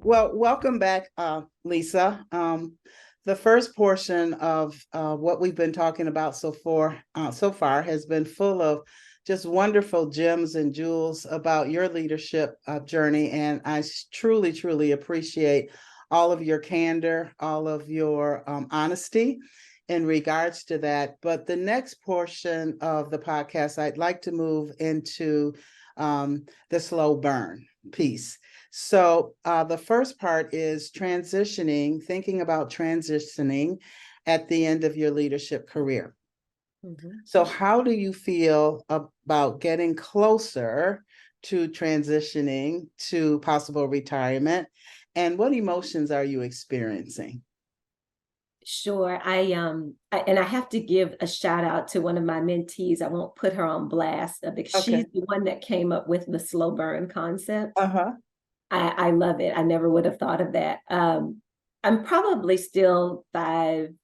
Well, welcome back, Lisa. The first portion of what we've been talking about so far has been full of just wonderful gems and jewels about your leadership journey, and I truly, truly appreciate all of your candor, all of your honesty in regards to that. But the next portion of the podcast, I'd like to move into the slow burn piece. So the first part is thinking about transitioning at the end of your leadership career. Mm-hmm. So how do you feel about getting closer to transitioning to possible retirement? And what emotions are you experiencing? Sure. And I have to give a shout out to one of my mentees. I won't put her on blast because she's the one that came up with the slow burn concept. Uh-huh. I love it. I never would have thought of that. I'm probably still 5-7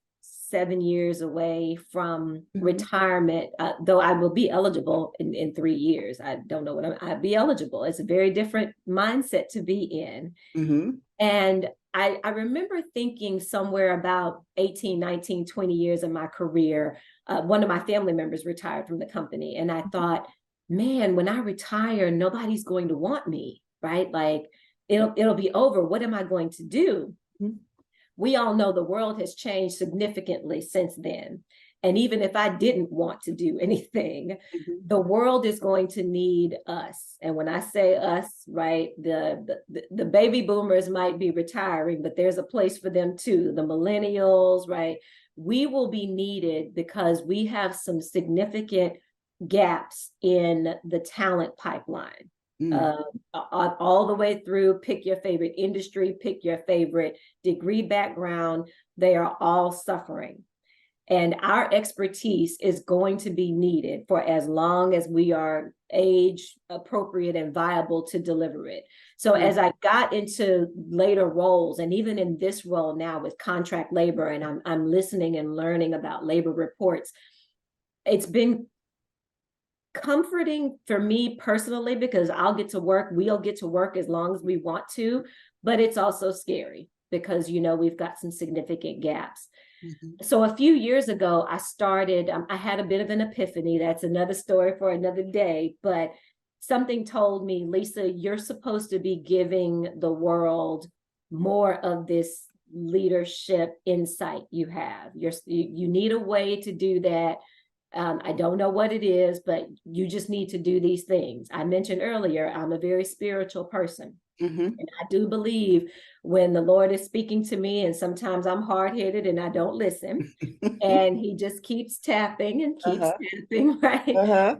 years away from retirement, though I will be eligible in 3 years. I don't know what I'd be eligible. It's a very different mindset to be in. Mm-hmm. And I remember thinking somewhere about 18, 19, 20 years of my career, one of my family members retired from the company. And I thought, man, when I retire, nobody's going to want me, right? Like it'll be over. What am I going to do? Mm-hmm. We all know the world has changed significantly since then. And even if I didn't want to do anything, the world is going to need us. And when I say us, right, the baby boomers might be retiring, but there's a place for them too. The millennials, right? We will be needed because we have some significant gaps in the talent pipeline. All the way through, pick your favorite industry, pick your favorite degree background, they are all suffering. And our expertise is going to be needed for as long as we are age appropriate and viable to deliver it. So as I got into later roles, and even in this role now with contract labor, and I'm listening and learning about labor reports, it's been comforting for me personally because we'll get to work as long as we want to, but it's also scary because, we've got some significant gaps. So a few years ago, I had a bit of an epiphany. That's another story for another day, but something told me, Lisa, you're supposed to be giving the world more of this leadership insight you have. You need a way to do that. I don't know what it is, but you just need to do these things. I mentioned earlier, I'm a very spiritual person. And I do believe when the Lord is speaking to me, and sometimes I'm hard-headed and I don't listen, and he just keeps tapping and keeps tapping, right?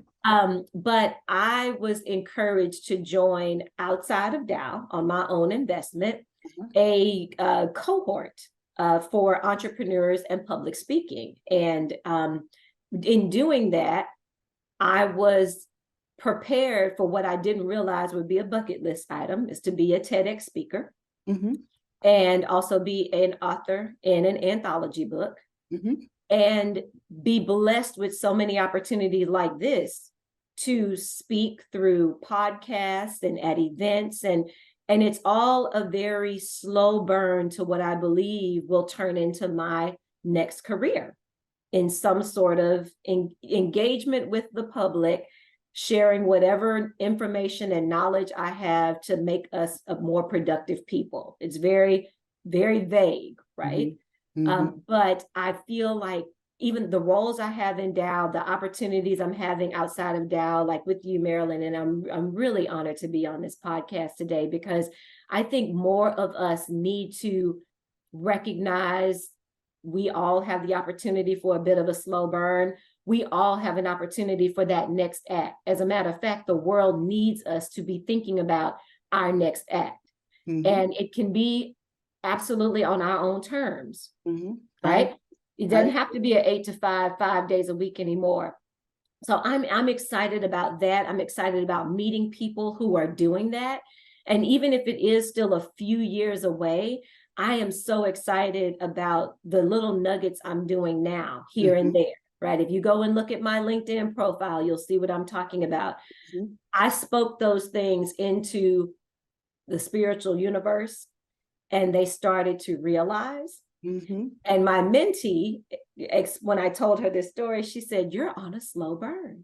But I was encouraged to join outside of Dow on my own investment, a cohort for entrepreneurs and public speaking. And in doing that, I was prepared for what I didn't realize would be a bucket list item, is to be a TEDx speaker and also be an author in an anthology book and be blessed with so many opportunities like this to speak through podcasts and at events. And it's all a very slow burn to what I believe will turn into my next career in some sort of engagement with the public, sharing whatever information and knowledge I have to make us a more productive people. It's very, very vague, right? But I feel like even the roles I have in Dow, the opportunities I'm having outside of Dow, like with you, Marilyn, and I'm really honored to be on this podcast today because I think more of us need to recognize we all have the opportunity for a bit of a slow burn. We all have an opportunity for that next act. As a matter of fact, the world needs us to be thinking about our next act. And it can be absolutely on our own terms, right? It doesn't have to be an 8 to 5, 5 days a week anymore. So I'm excited about that. I'm excited about meeting people who are doing that. And even if it is still a few years away, I am so excited about the little nuggets I'm doing now, here and there, right? If you go and look at my LinkedIn profile, you'll see what I'm talking about. I spoke those things into the spiritual universe, and they started to realize. Mm-hmm. And my mentee, when I told her this story, she said, "You're on a slow burn."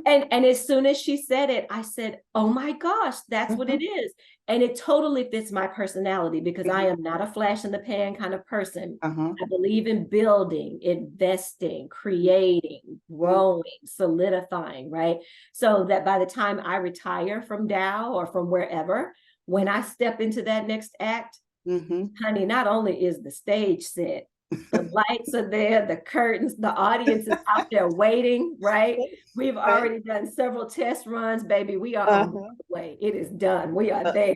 And as soon as she said it, I said, "Oh my gosh, that's what it is." And it totally fits my personality, because I am not a flash in the pan kind of person. Uh-huh. I believe in building, investing, creating, growing, solidifying, right? So that by the time I retire from Dow or from wherever, when I step into that next act, Mm-hmm. honey, not only is the stage set, the lights are there, the curtains, the audience is out there waiting, right? We've Right. already done several test runs, baby. We are on the Uh-huh. way. It is done. We are Uh, there.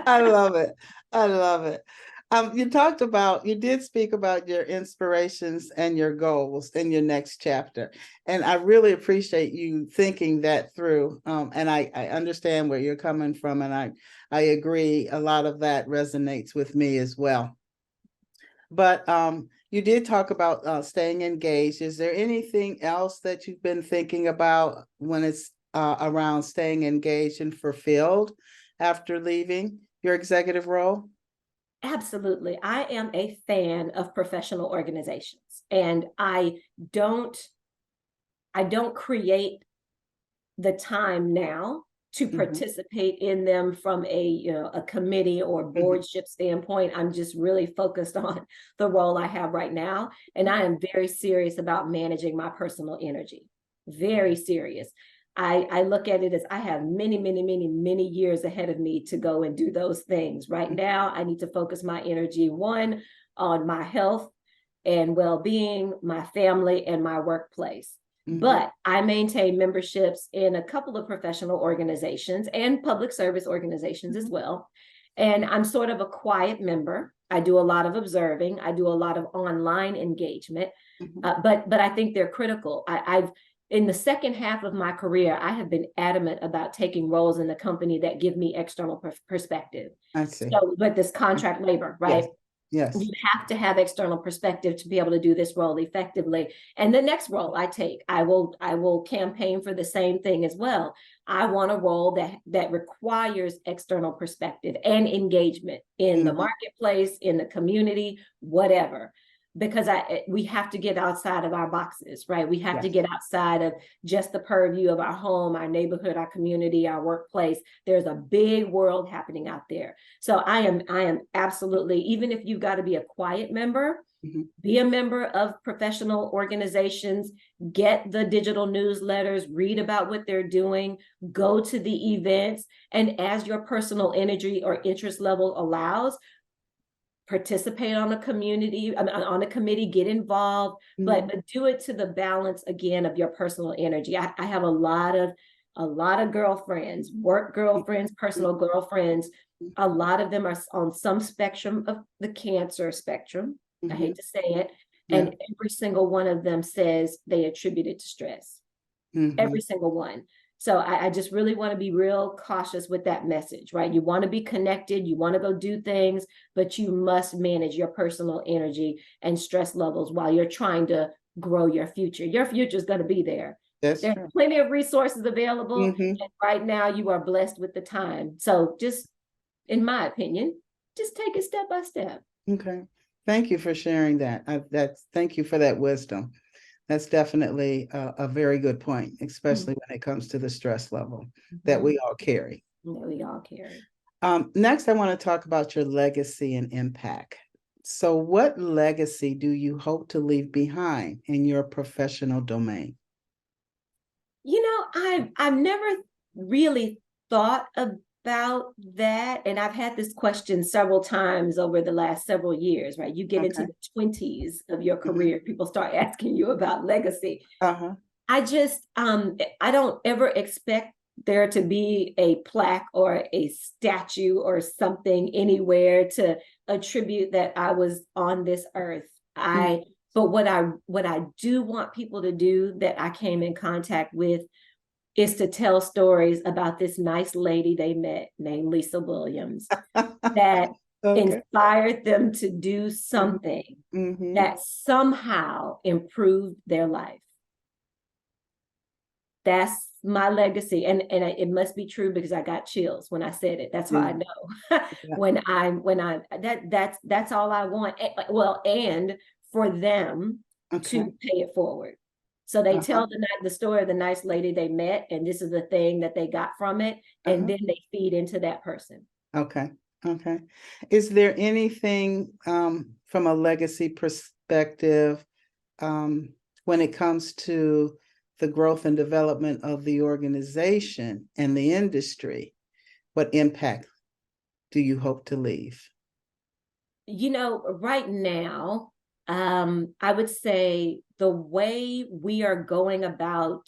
I love it. I love it. You did speak about your inspirations and your goals in your next chapter. And I really appreciate you thinking that through. And I understand where you're coming from. And I agree. A lot of that resonates with me as well. But you did talk about staying engaged. Is there anything else that you've been thinking about when it's around staying engaged and fulfilled after leaving your executive role? Absolutely. I am a fan of professional organizations, and don't I don't create the time now to participate in them from a committee or boardship standpoint. I'm just really focused on the role I have right now, and I am very serious about managing my personal energy. Very serious. I look at it as I have many, many, many, many years ahead of me to go and do those things. Right now, I need to focus my energy, one, on my health and well-being, my family, and my workplace. But I maintain memberships in a couple of professional organizations and public service organizations as well. And I'm sort of a quiet member. I do a lot of observing. I do a lot of online engagement, but I think they're critical. I've in the second half of my career, I have been adamant about taking roles in the company that give me external perspective. I see. So, but this contract labor, right? Yes. Yes. You have to have external perspective to be able to do this role effectively. And the next role I take, I will campaign for the same thing as well. I want a role that requires external perspective and engagement in the marketplace, in the community, whatever. Because we have to get outside of our boxes, right? We have to get outside of just the purview of our home, our neighborhood, our community, our workplace. There's a big world happening out there. So I am absolutely, even if you've got to be a quiet member, be a member of professional organizations, get the digital newsletters, read about what they're doing, go to the events, and as your personal energy or interest level allows, participate on a committee, get involved, but do it to the balance again of your personal energy. I have a lot of girlfriends, work girlfriends, personal girlfriends. A lot of them are on some spectrum of the cancer spectrum. I hate to say it. And every single one of them says they attribute it to stress. Every single one. So I just really want to be real cautious with that message, right? You want to be connected, you want to go do things, but you must manage your personal energy and stress levels while you're trying to grow your future. Your future is going to be there. There's plenty of resources available. And right now you are blessed with the time. So just, in my opinion, just take it step by step. Okay. Thank you for sharing that. Thank you for that wisdom. That's definitely a very good point, especially when it comes to the stress level that we all carry. That we all carry. Next, I want to talk about your legacy and impact. So what legacy do you hope to leave behind in your professional domain? You know, I've never really thought about that. And I've had this question several times over the last several years, right? You get into the 20s of your career, people start asking you about legacy. I just, I don't ever expect there to be a plaque or a statue or something anywhere to attribute that I was on this earth. But what I do want people to do that I came in contact with is to tell stories about this nice lady they met named Lisa Williams that inspired them to do something that somehow improved their life. That's my legacy, and it must be true because I got chills when I said it. That's how I know. Yeah. That's all I want. Well, and for them Okay. to pay it forward. So they Uh-huh. tell the story of the nice lady they met, and this is the thing that they got from it, and Uh-huh. then they feed into that person. Okay. Okay. Is there anything from a legacy perspective when it comes to the growth and development of the organization and the industry? What impact do you hope to leave? Right now, I would say the way we are going about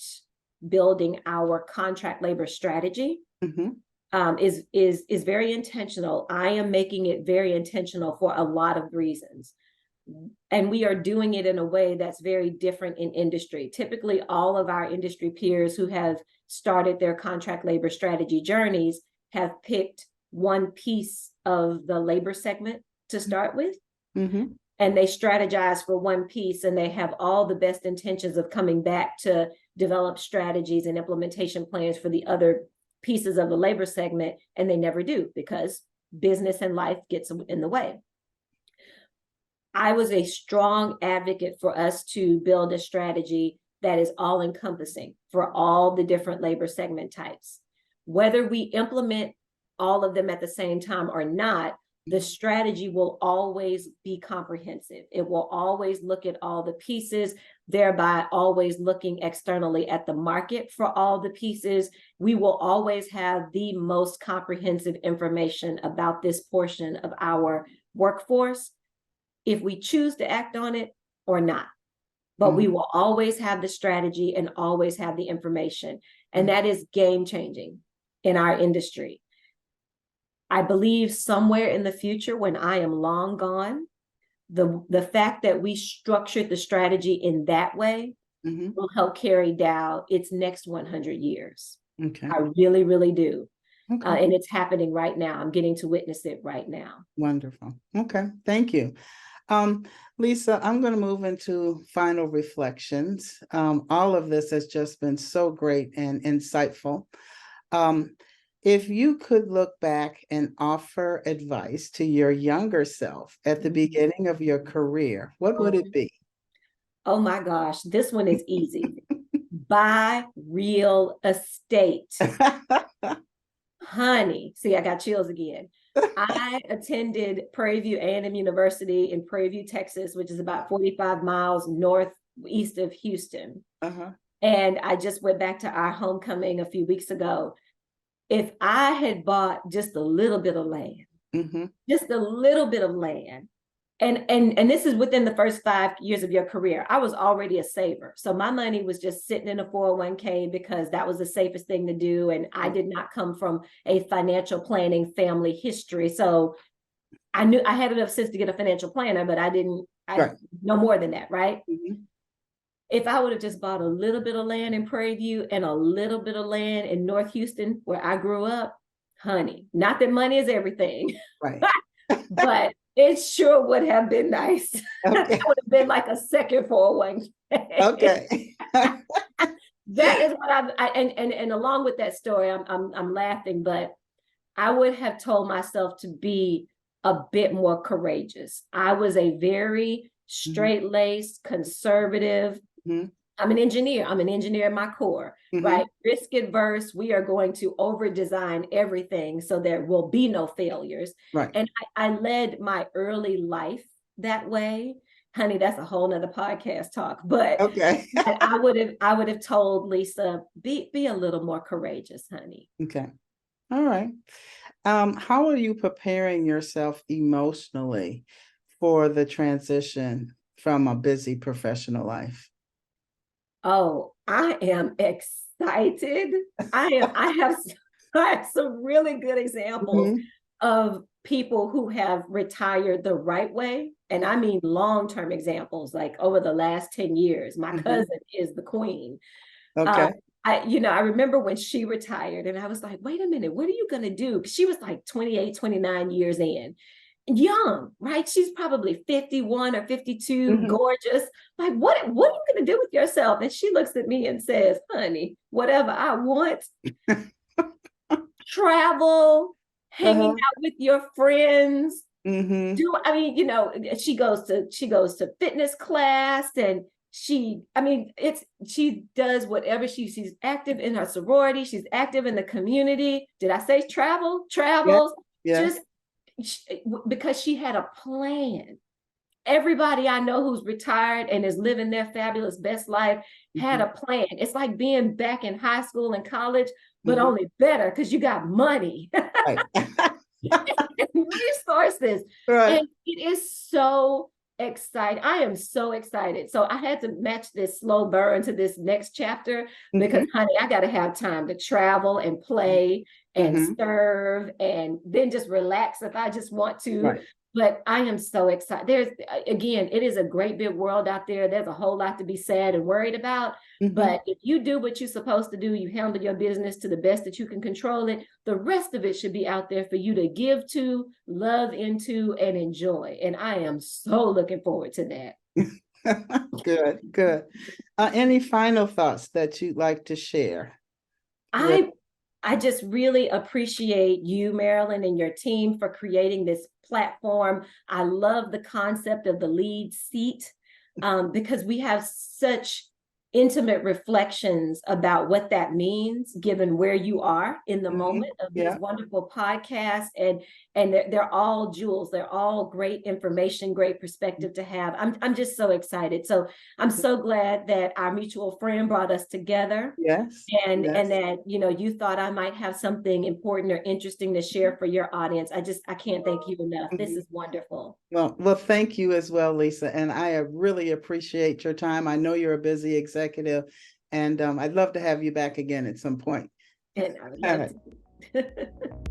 building our contract labor strategy Mm-hmm. is very intentional. I am making it very intentional for a lot of reasons. And we are doing it in a way that's very different in industry. Typically, all of our industry peers who have started their contract labor strategy journeys have picked one piece of the labor segment to start with. Mm-hmm. And they strategize for one piece, and they have all the best intentions of coming back to develop strategies and implementation plans for the other pieces of the labor segment, and they never do because business and life gets in the way. I was a strong advocate for us to build a strategy that is all encompassing for all the different labor segment types. Whether we implement all of them at the same time or not, the strategy will always be comprehensive. It will always look at all the pieces, thereby always looking externally at the market for all the pieces. We will always have the most comprehensive information about this portion of our workforce, if we choose to act on it or not. But we will always have the strategy and always have the information. And that is game changing in our industry. I believe somewhere in the future, when I am long gone, the fact that we structured the strategy in that way will help carry down its next 100 years. Okay. I really, really do. Okay. And it's happening right now. I'm getting to witness it right now. Wonderful. Okay. Thank you. Lisa, I'm going to move into final reflections. All of this has just been so great and insightful. If you could look back and offer advice to your younger self at the beginning of your career, what would it be? Oh my gosh, this one is easy. Buy real estate. Honey, see, I got chills again. I attended Prairie View A&M University in Prairie View, Texas, which is about 45 miles northeast of Houston. And I just went back to our homecoming a few weeks ago. If I had bought just a little bit of land, just a little bit of land, and this is within the first 5 years of your career, I was already a saver. So my money was just sitting in a 401k because that was the safest thing to do. And I did not come from a financial planning family history. So I knew I had enough sense to get a financial planner, but I no more than that, right? If I would have just bought a little bit of land in Prairie View and a little bit of land in North Houston, where I grew up, honey, not that money is everything, Right. but it sure would have been nice. Okay. That would have been like a second 401k. Okay. That is what and along with that story, I'm laughing, but I would have told myself to be a bit more courageous. I was a very straight-laced, conservative. I'm an engineer. I'm an engineer at my core, right? Risk adverse. We are going to over design everything so there will be no failures. Right. And I led my early life that way. Honey, that's a whole nother podcast talk. But okay. I would have told Lisa, be a little more courageous, honey. Okay. All right. How are you preparing yourself emotionally for the transition from a busy professional life? Oh, I am excited. I have some really good examples of people who have retired the right way. And I mean long-term examples, like over the last 10 years. My cousin is the queen. Okay. I remember when she retired and I was like, wait a minute, what are you going to do? She was like 28, 29 years in. young, right? She's probably 51 or 52, Mm-hmm. gorgeous. Like, what are you going to do with yourself? And she looks at me and says, honey, whatever I want, travel, hanging Uh-huh. out with your friends. Mm-hmm. I mean, she goes to fitness class, and she does whatever she's active in her sorority, she's active in the community. Did I say Yes. travels? Yes. Just because she had a plan. Everybody I know who's retired and is living their fabulous best life had Mm-hmm. a plan. It's like being back in high school and college, but Mm-hmm. only better because you got money. Right. Resources. Right. And it is so exciting. I am so excited. So I had to match this slow burn to this next chapter because, Mm-hmm. honey, I got to have time to travel and play and Mm-hmm. serve and then just relax if I just want to. Right. But I am so excited. Again, it is a great big world out there. There's a whole lot to be sad and worried about. Mm-hmm. But if you do what you're supposed to do, you handle your business to the best that you can control it, the rest of it should be out there for you to give to, love into, and enjoy. And I am so looking forward to that. Good, good. Any final thoughts that you'd like to share with? I just really appreciate you, Marilyn, and your team for creating this platform. I love the concept of the lead seat because we have such intimate reflections about what that means given where you are in the Mm-hmm. moment of these Yeah. wonderful podcasts, and they're all jewels. They're all great information, great perspective to have. I'm just so excited. So I'm so glad that our mutual friend brought us together, Yes. and Yes. that you thought I might have something important or interesting to share for your audience. I can't thank you enough. This Mhm. is wonderful. Well, thank you as well, Lisa. And I really appreciate your time. I know you're a busy executive, and I'd love to have you back again at some point. And I would All love right. to.